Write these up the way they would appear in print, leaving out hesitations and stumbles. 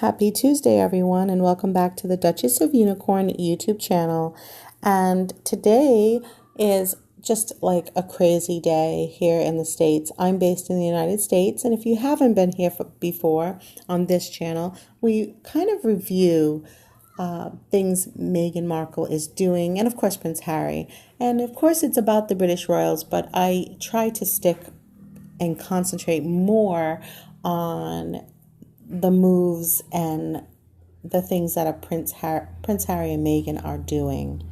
Happy Tuesday, everyone, and welcome back to the Duchess of Unicorn YouTube channel. And today is just like a crazy day here in the States. I'm based in the United States, and if you haven't been here before on this channel, we kind of review things Meghan Markle is doing, and of course Prince Harry. And of course it's about the British royals, but I try to stick and concentrate more on the moves and the things that Prince Harry and Meghan are doing.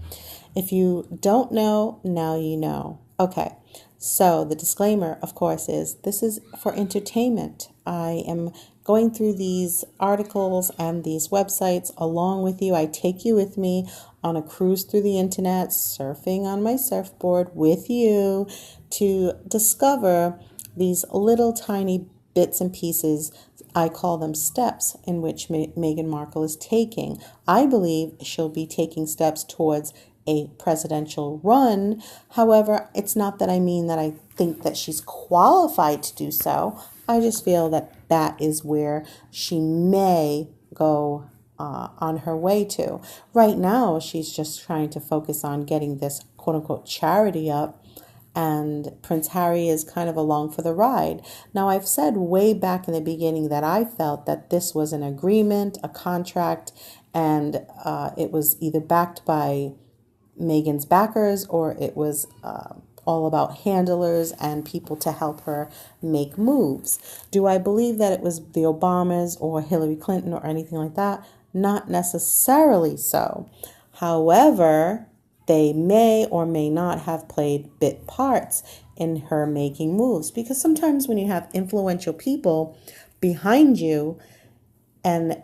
If you don't know, now you know. Okay, so the disclaimer, of course, is this is for entertainment. I am going through these articles and these websites along with you. I take you with me on a cruise through the internet, surfing on my surfboard with you to discover these little tiny bits and pieces. I call them steps in which Meghan Markle is taking. I believe she'll be taking steps towards a presidential run. However, it's not that I mean that I think that she's qualified to do so. I just feel that that is where she may go on her way to. Right now, she's just trying to focus on getting this quote-unquote charity up, and Prince Harry is kind of along for the ride. Now, I've said way back in the beginning that I felt that this was an agreement, a contract, and it was either backed by Meghan's backers or it was all about handlers and people to help her make moves. Do I believe that it was the Obamas or Hillary Clinton or anything like that? Not necessarily so. However, they may or may not have played bit parts in her making moves, because sometimes when you have influential people behind you and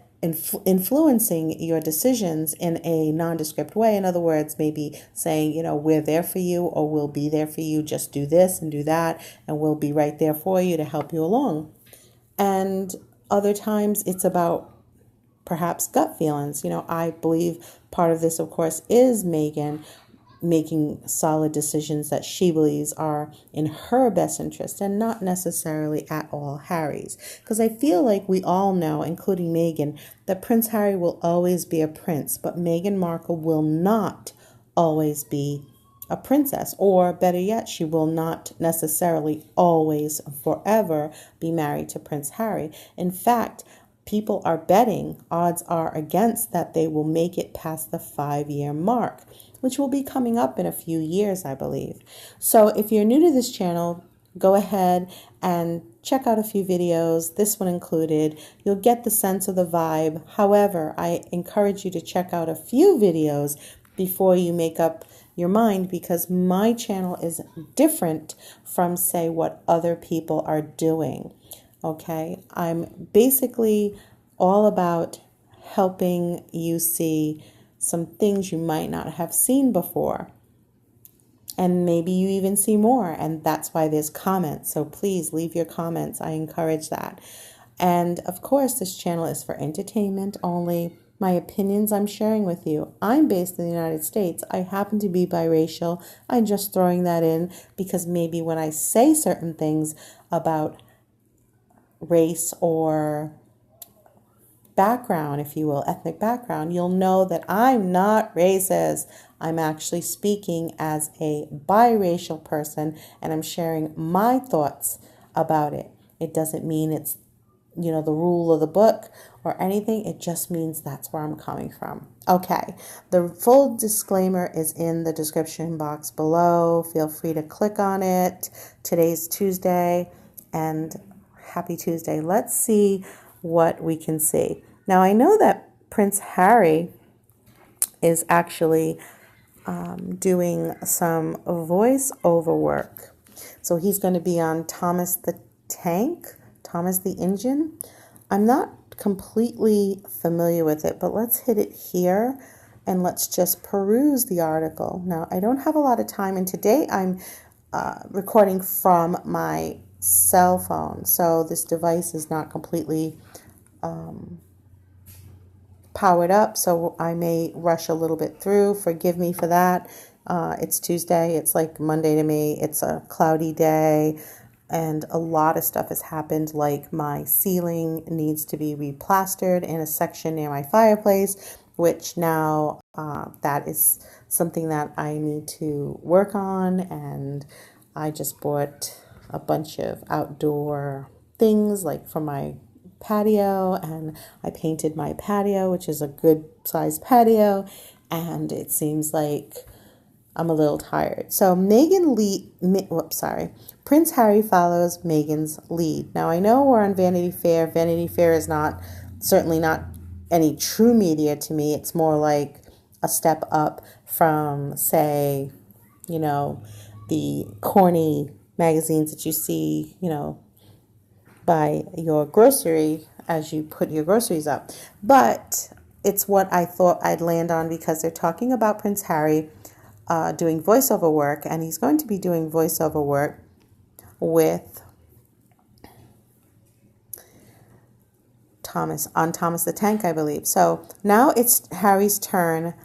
influencing your decisions in a nondescript way, in other words, maybe saying, we're there for you or we'll be there for you, just do this and do that, and we'll be right there for you to help you along. And other times it's about perhaps gut feelings. I believe part of this, of course, is Meghan making solid decisions that she believes are in her best interest and not necessarily at all Harry's. Because I feel like we all know, including Meghan, that Prince Harry will always be a prince, but Meghan Markle will not always be a princess, or better yet, she will not necessarily always forever be married to Prince Harry. In fact, people are betting, odds are against, that they will make it past the 5-year mark, which will be coming up in a few years, I believe. So if you're new to this channel, go ahead and check out a few videos, this one included. You'll get the sense of the vibe. However, I encourage you to check out a few videos before you make up your mind, because my channel is different from, say, what other people are doing. Okay, I'm basically all about helping you see some things you might not have seen before. And maybe you even see more, and that's why there's comments. So please leave your comments. I encourage that. And of course, this channel is for entertainment only. My opinions I'm sharing with you. I'm based in the United States. I happen to be biracial. I'm just throwing that in because maybe when I say certain things about race or background, if you will, ethnic background, you'll know that I'm not racist. I'm actually speaking as a biracial person, and I'm sharing my thoughts about it. It doesn't mean it's, the rule of the book or anything. It just means that's where I'm coming from. Okay, the full disclaimer is in the description box below. Feel free to click on it. Today's Tuesday, and happy Tuesday. Let's see what we can see. Now, I know that Prince Harry is actually doing some voice-over work. So he's going to be on Thomas the Engine. I'm not completely familiar with it, but let's hit it here and let's just peruse the article. Now, I don't have a lot of time, and today I'm recording from my cell phone, so this device is not completely powered up, so I may rush a little bit through. Forgive me for that. It's Tuesday. It's like Monday to me. It's a cloudy day. and a lot of stuff has happened, like my ceiling needs to be replastered in a section near my fireplace, which now that is something that I need to work on. And I just bought a bunch of outdoor things like for my patio, and I painted my patio, which is a good sized patio, and it seems like I'm a little tired. So Prince Harry follows Meghan's lead. Now I know we're on Vanity Fair. Vanity Fair is certainly not any true media to me. It's more like a step up from, say, the corny magazines that you see, by your grocery as you put your groceries up. But it's what I thought I'd land on because they're talking about Prince Harry doing voiceover work, and he's going to be doing voiceover work with Thomas the Tank, I believe. So now it's Harry's turn,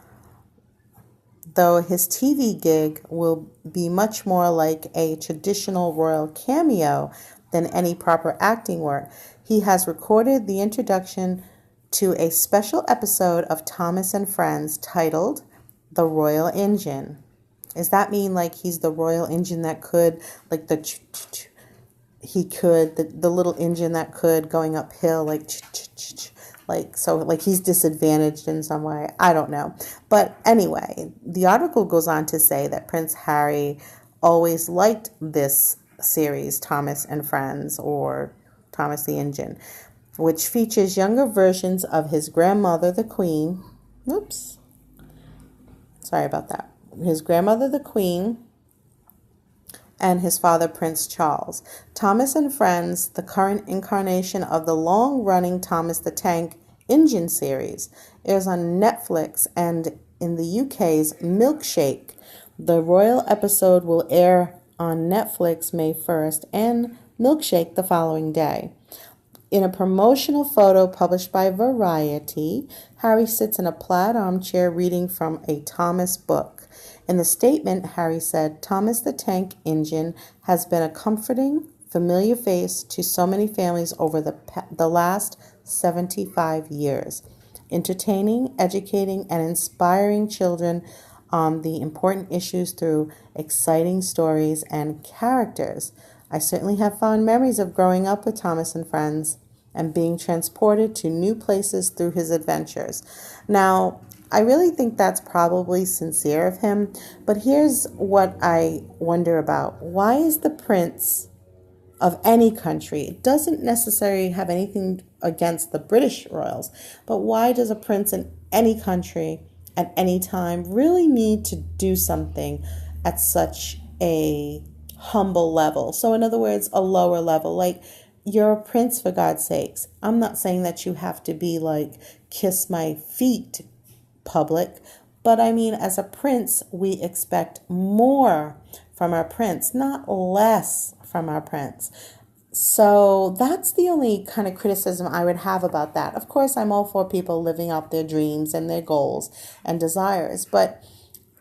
though his TV gig will be much more like a traditional royal cameo than any proper acting work. He has recorded the introduction to a special episode of Thomas and Friends titled The Royal Engine. Does that mean like he's the royal engine that could, like the little engine that could going uphill, like he's disadvantaged in some way? I don't know. But anyway, the article goes on to say that Prince Harry always liked this series, Thomas and Friends, or Thomas the Engine, which features younger versions of his grandmother, the Queen. Oops. Sorry about that. His grandmother, the Queen, and his father, Prince Charles. Thomas and Friends, the current incarnation of the long-running Thomas the Tank Engine series, airs on Netflix and in the UK's Milkshake. The royal episode will air on Netflix May 1st and Milkshake the following day. In a promotional photo published by Variety, Harry sits in a plaid armchair reading from a Thomas book. In the statement, Harry said, "Thomas the Tank Engine has been a comforting, familiar face to so many families over the last 75 years, entertaining, educating, and inspiring children on the important issues through exciting stories and characters. I certainly have fond memories of growing up with Thomas and Friends and being transported to new places through his adventures." Now, I really think that's probably sincere of him, but here's what I wonder about. Why is the prince of any country, it doesn't necessarily have anything against the British royals, but why does a prince in any country at any time really need to do something at such a humble level? So in other words, a lower level, like, you're a prince, for God's sakes. I'm not saying that you have to be like kiss my feet public, but I mean, as a prince, we expect more from our prince, not less from our prince. So that's the only kind of criticism I would have about that. Of course, I'm all for people living out their dreams and their goals and desires, but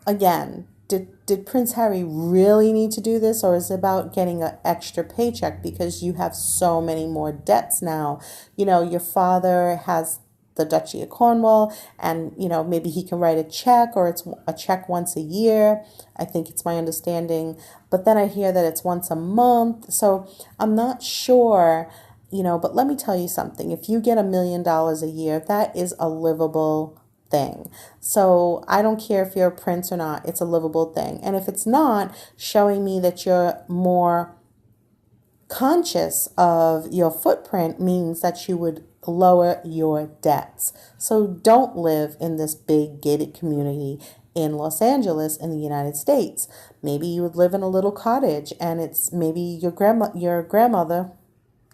again, did Prince Harry really need to do this, or is it about getting an extra paycheck because you have so many more debts now? Your father has the Duchy of Cornwall, and maybe he can write a check, or it's a check once a year. I think it's my understanding, but then I hear that it's once a month, so I'm not sure. But let me tell you something. If you get $1 million a year, that is a livable thing. So I don't care if you're a prince or not, it's a livable thing. And if it's not, showing me that you're more conscious of your footprint means that you would lower your debts. So don't live in this big gated community in Los Angeles in the United States. Maybe you would live in a little cottage, and it's maybe your grandmother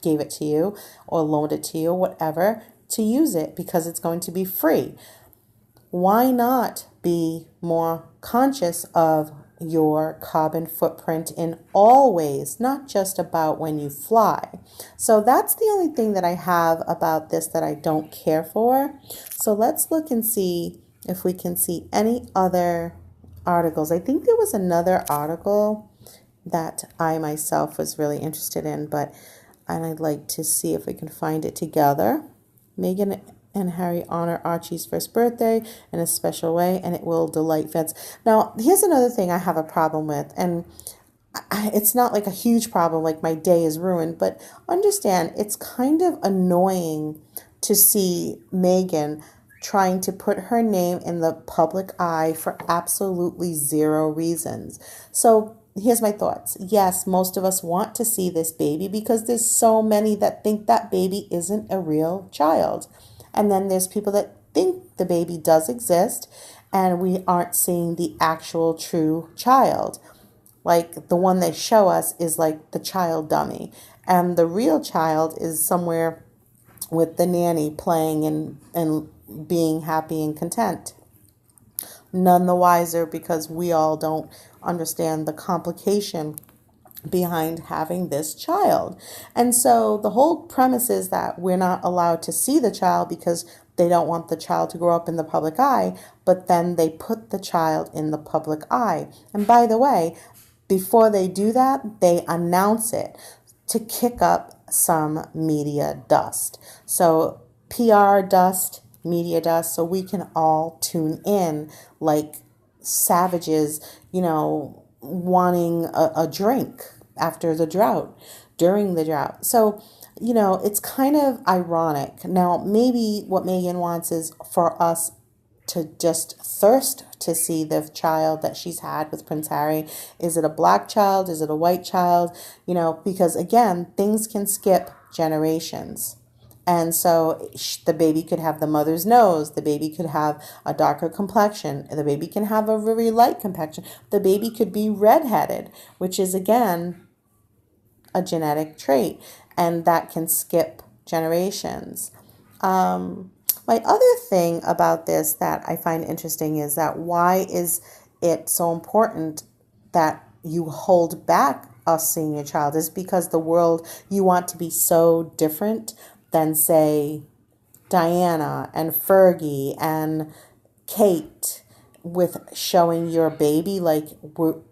gave it to you or loaned it to you, whatever, to use it because it's going to be free. Why not be more conscious of your carbon footprint in all ways, not just about when you fly? So that's the only thing that I have about this that I don't care for. So let's look and see if we can see any other articles. I think there was another article that I myself was really interested in, and I'd like to see if we can find it together. Meghan and Harry honor Archie's first birthday in a special way, and it will delight fans. Now, here's another thing I have a problem with, and it's not like a huge problem, like my day is ruined, but understand it's kind of annoying to see Meghan trying to put her name in the public eye for absolutely zero reasons. So here's my thoughts. Yes, most of us want to see this baby because there's so many that think that baby isn't a real child. And then there's people that think the baby does exist and we aren't seeing the actual true child. Like the one they show us is like the child dummy. And the real child is somewhere with the nanny playing and being happy and content. None the wiser because we all don't understand the complication behind having this child. And so the whole premise is that we're not allowed to see the child because they don't want the child to grow up in the public eye, but then they put the child in the public eye. And by the way, before they do that, they announce it to kick up some media dust. So PR dust, media dust, so we can all tune in like savages, wanting a drink after the drought, during the drought. So, it's kind of ironic. Now, maybe what Meghan wants is for us to just thirst to see the child that she's had with Prince Harry. Is it a black child? Is it a white child? Because again, things can skip generations. And so the baby could have the mother's nose. The baby could have a darker complexion. The baby can have a very light complexion. The baby could be redheaded, which is, again, a genetic trait. And that can skip generations. My other thing about this that I find interesting is that why is it so important that you hold back us seeing your child? Is because the world, you want to be so different than, say, Diana and Fergie and Kate with showing your baby? Like,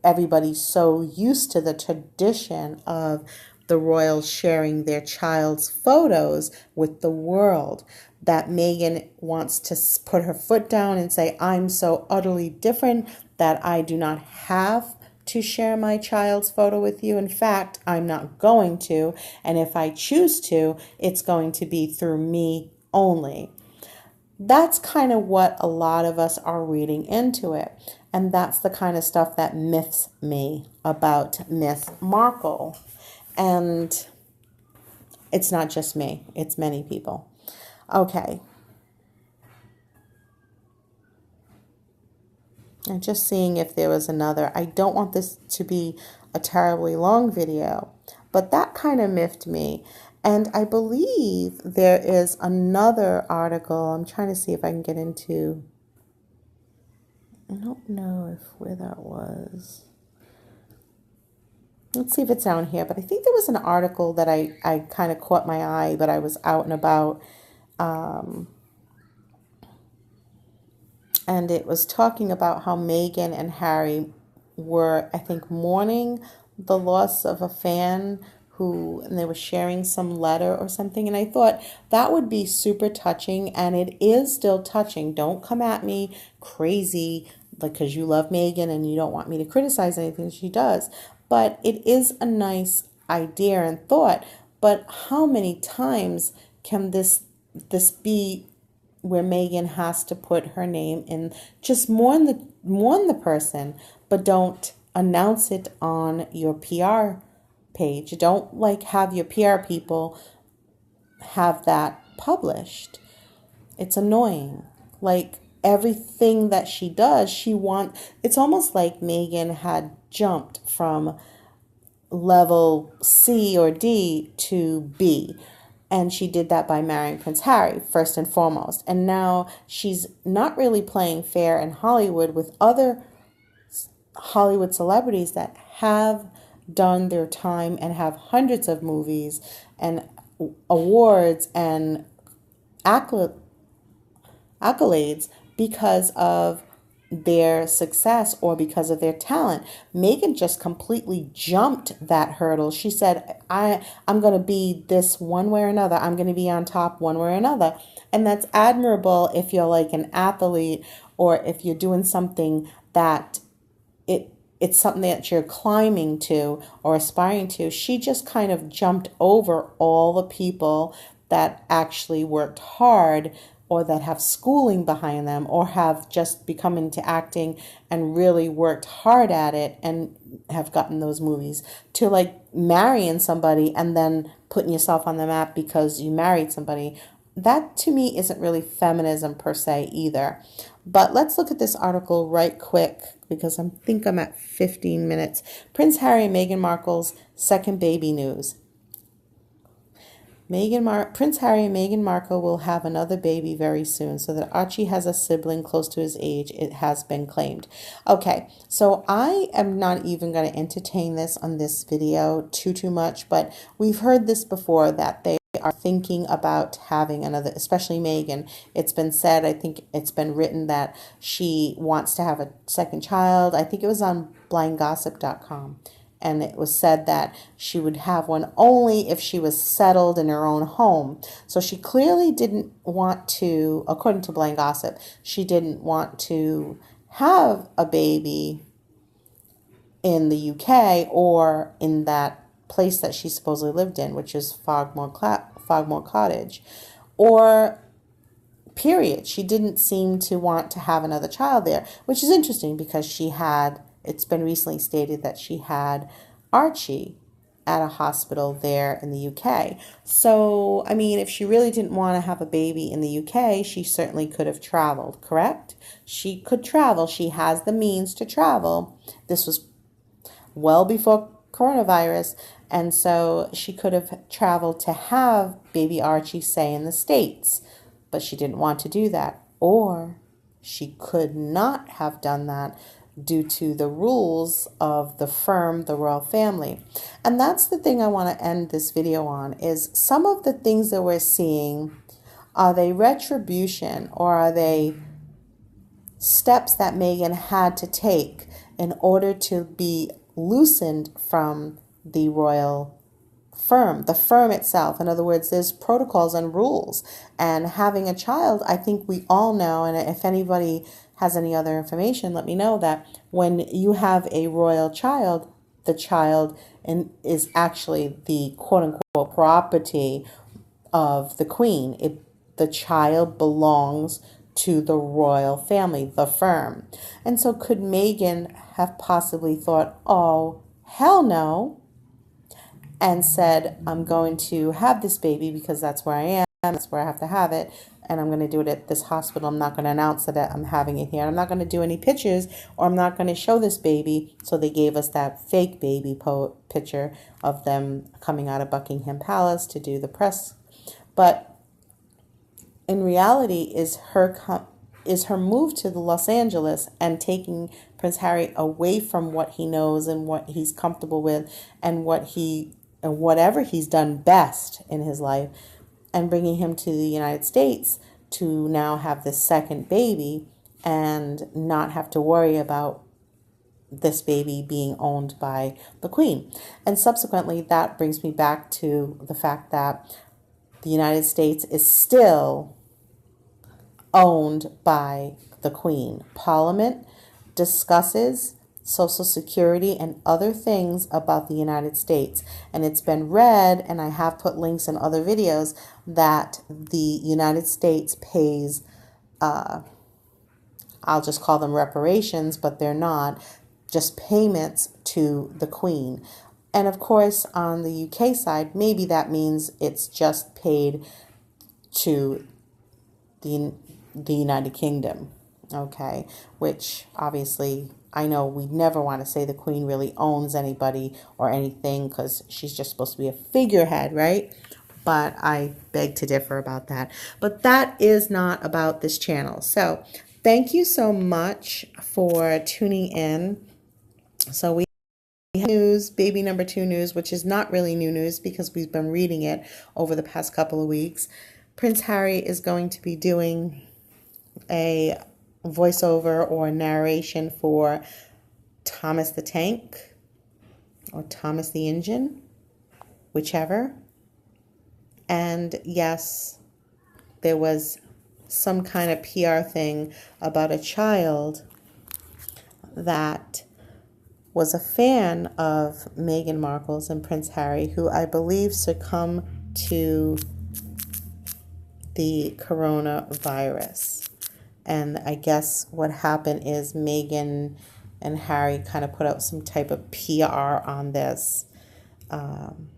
everybody's so used to the tradition of the royals sharing their child's photos with the world that Meghan wants to put her foot down and say, I'm so utterly different that I do not have to share my child's photo with you. In fact, I'm not going to. And if I choose to, it's going to be through me only. That's kind of what a lot of us are reading into it. And that's the kind of stuff that myths me about Miss Markle. And it's not just me, it's many people. Okay. And just seeing if there was another. I don't want this to be a terribly long video, but that kind of miffed me. And I believe there is another article. I'm trying to see if I can get into. I don't know where that was. Let's see if it's down here. But I think there was an article that I kind of caught my eye, but I was out and about. And it was talking about how Meghan and Harry were, I think, mourning the loss of a fan and they were sharing some letter or something. And I thought that would be super touching, and it is still touching. Don't come at me crazy because you love Meghan and you don't want me to criticize anything she does. But it is a nice idea and thought. But how many times can this be where Meghan has to put her name in? Just mourn the person, but don't announce it on your PR page. Don't have your PR people have that published. It's annoying. Everything that she does, it's almost like Meghan had jumped from level C or D to B. And she did that by marrying Prince Harry, first and foremost. And now she's not really playing fair in Hollywood with other Hollywood celebrities that have done their time and have hundreds of movies and awards and accolades because of their success or because of their talent. Meghan just completely jumped that hurdle. She said, I'm going to be this one way or another. I'm going to be on top one way or another. And that's admirable if you're like an athlete or if you're doing something that it's something that you're climbing to or aspiring to. She just kind of jumped over all the people that actually worked hard or that have schooling behind them or have just become into acting and really worked hard at it and have gotten those movies, to like marrying somebody and then putting yourself on the map because you married somebody. That to me isn't really feminism per se either. But let's look at this article right quick because I think I'm at 15 minutes. Prince Harry and Meghan Markle's second baby news. Prince Harry and Meghan Markle will have another baby very soon, so that Archie has a sibling close to his age, it has been claimed. Okay, so I am not even going to entertain this on this video too much, but we've heard this before that they are thinking about having another, especially Meghan. It's been said, I think it's been written that she wants to have a second child. I think it was on blindgossip.com. And it was said that she would have one only if she was settled in her own home. So she clearly didn't want to, according to Blind Gossip, she didn't want to have a baby in the UK or in that place that she supposedly lived in, which is Fogmore Cottage, or period. She didn't seem to want to have another child there, which is interesting because it's been recently stated that she had Archie at a hospital there in the UK. So, I mean, if she really didn't want to have a baby in the UK, she certainly could have traveled, correct? She could travel. She has the means to travel. This was well before coronavirus, and so she could have traveled to have baby Archie, say, in the States, but she didn't want to do that. Or she could not have done that due to the rules of the firm, the royal family. And that's the thing I want to end this video on, is some of the things that we're seeing, are they retribution or are they steps that Meghan had to take in order to be loosened from the royal firm, the firm itself? In other words, there's protocols and rules. And having a child, I think we all know, and if anybody has any other information, let me know, that when you have a royal child, the child is actually the quote-unquote property of the queen. The child belongs to the royal family, the firm. And so could Meghan have possibly thought, oh, hell no, and said, I'm going to have this baby because that's where I am, that's where I have to have it, and I'm going to do it at this hospital. I'm not going to announce that I'm having it here. I'm not going to do any pictures, or I'm not going to show this baby. So they gave us that fake baby picture of them coming out of Buckingham Palace to do the press. But in reality, is her move to the Los Angeles and taking Prince Harry away from what he knows and what he's comfortable with and whatever he's done best in his life, and bringing him to the United States to now have this second baby and not have to worry about this baby being owned by the Queen. And subsequently, that brings me back to the fact that the United States is still owned by the Queen. Parliament discusses Social Security and other things about the United States. And it's been read, and I have put links in other videos, that the United States pays, I'll just call them reparations, but they're not, just payments to the Queen. And of course, on the UK side, maybe that means it's just paid to the United Kingdom, okay? Which obviously, I know we never want to say the Queen really owns anybody or anything, because she's just supposed to be a figurehead, right? But I beg to differ about that. But that is not about this channel. So thank you so much for tuning in. So we have news, baby number 2 news, which is not really new news because we've been reading it over the past couple of weeks. Prince Harry is going to be doing a voiceover or narration for Thomas the Tank or Thomas the Engine, whichever. And yes, there was some kind of PR thing about a child that was a fan of Meghan Markle's and Prince Harry, who I believe succumbed to the coronavirus. And I guess what happened is Meghan and Harry kind of put out some type of PR on this. And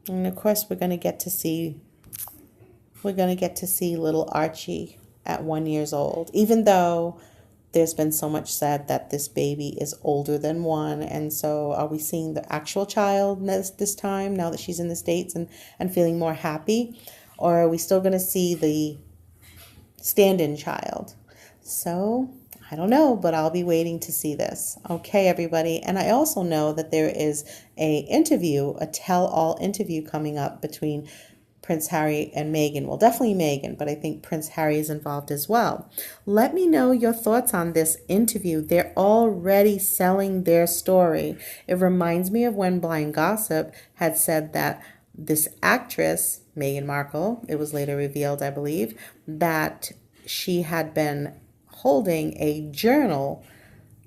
of course, we're going to get to see little Archie at 1 year old, even though there's been so much said that this baby is older than 1. And so are we seeing the actual child this time, now that she's in the States and feeling more happy? Or are we still going to see the stand-in child? So I don't know, but I'll be waiting to see this. Okay, everybody. And I also know that there is a tell-all interview coming up between Prince Harry and Meghan. Well, definitely Meghan, but I think Prince Harry is involved as well. Let me know your thoughts on this interview. They're already selling their story. It reminds me of when Blind Gossip had said that this actress, Meghan Markle, it was later revealed, I believe, that she had been holding a journal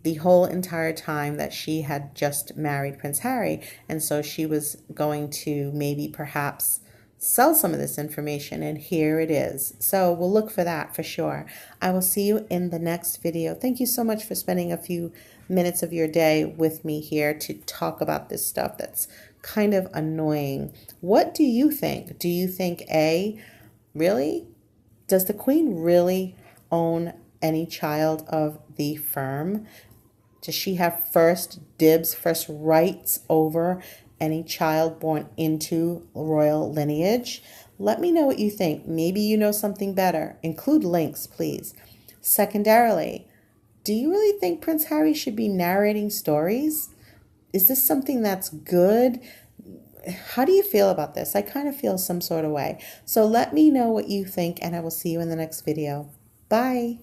the whole entire time that she had just married Prince Harry. And so she was going to maybe perhaps sell some of this information, and here it is. So we'll look for that for sure. I will see you in the next video. Thank you so much for spending a few minutes of your day with me here to talk about this stuff that's kind of annoying. What do you think? Do you think really? Does the Queen really own any child of the firm? Does she have first dibs, first rights over any child born into royal lineage? Let me know what you think. Maybe you know something better. Include links, please. Secondarily, do you really think Prince Harry should be narrating stories? Is this something that's good? How do you feel about this? I kind of feel some sort of way. So let me know what you think, and I will see you in the next video. Bye.